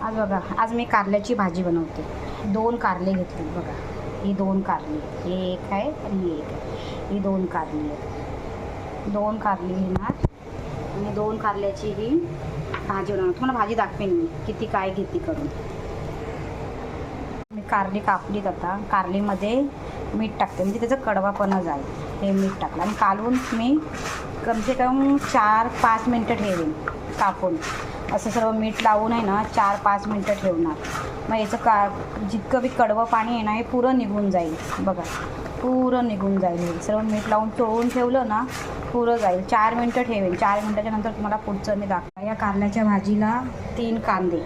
आज बघा, आज मी कारल्याची भाजी बनवते. 2 कारले घेतले बघा. ही 2 कारली, हे एक आहे आणि हे एक आहे. ही 2 कारली आहेत. 2 कारली घेणार आणि 2 कारल्याची ही भाजी बनवणार. तुम्हाला भाजी दाखवेन मी किती काय घेते करून. मी कारली कापलीत. आता कारलीमध्ये मीठ टाकते म्हणजे त्याचा कडवापणा जाईल. हे मीठ टाकलं आणि कालवून मी कमसे कम 4-5 मिनटं ठेवेन कापून. असं सर्व मीठ लावून आहे ना 4-5 मिनटं ठेवणार. मग याचं जितकं बी कडवं पाणी आहे ना हे पुरं निघून जाईल बघा. पुरं निघून जाईल. हे सर्व मीठ लावून चोळून ठेवलं ना पुरं जाईल. 4 मिनटं ठेवेन. 4 मिनटाच्या नंतर तुम्हाला पुढचं मी दाखवा. या कारल्याच्या भाजीला 3 कांदे,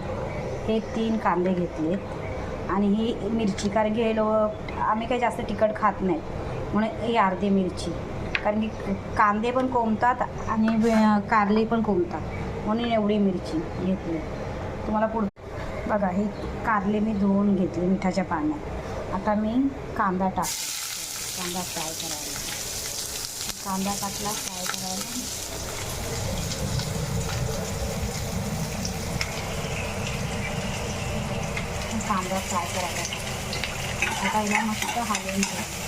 हे 3 कांदे घेतलेत आणि ही मिरची. कारण की आम्ही काही जास्त तिखट खात नाही म्हणून ही अर्धी मिरची. कारण की कांदे पण कोंबतात आणि कारले पण कोंबतात म्हणून एवढी मिरची घेतली. तुम्हाला बघा, ही कारले मी धुवून घेतली मिठाच्या पाण्यात. आता मी कांदा टाकते. कांदा फ्राय करायला. कांदा टाकला फ्राय करायला. कांदा फ्राय करायला आता हिला मस्त हलवून घ्यायचं.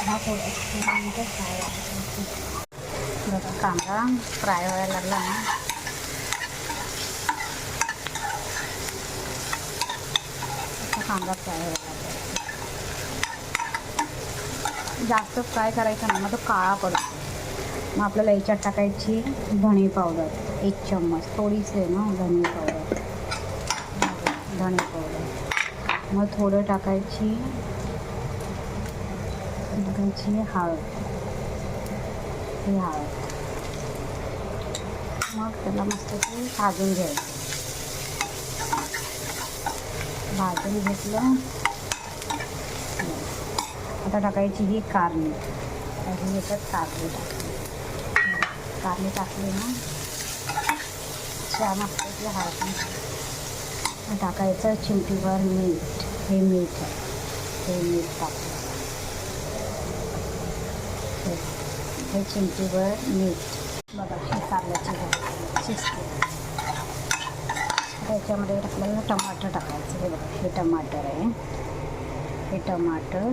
हा थोडं मिनटं फ्राय बघा. कांदा फ्राय व्हायला लागला ना कांदा फ्राय व्हायला लागला. जास्त फ्राय करायचा ना मग तो काळा पडतो. मग आपल्याला याच्यात टाकायची धणे पावडर 1 चम्मच. थोडीच आहे ना धणे पावडर. धणे पावडर मग थोडं टाकायची हळद. ही हळद. मग त्याला मस्त भाजून घ्यायचं. भाजून घेतलं. आता टाकायची ही कारली. ही याच्यात कारली टाकली. कारली टाकली ना छान असते. हळद टाकायचं. चिमटीभर मीठ. हे मीठ टाकलं. हे चिमटीभर मीठ. बघा, ही कारल्याची भाजी शिजते. त्याच्यामध्ये आपल्याला टमाटर टाकायचं. हे बघा, हे टमाटर आहे. हे टमाटर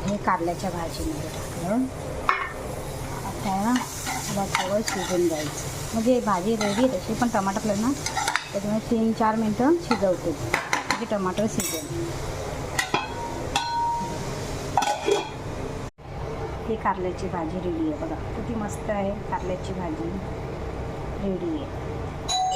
हे कारल्याच्या भाजीमध्ये टाकलं. आता थोडं शिजून द्यायचं. म्हणजे भाजी रेडी आहे तशी, पण टमाटर आपल्याला ना त्याच्यामुळे 3-4 मिनटं शिजवते म्हणजे टमाटर शिजेल. ही कारल्याची भाजी रेडी आहे बघा. किती मस्त आहे. कारल्याची भाजी रेडी आहे.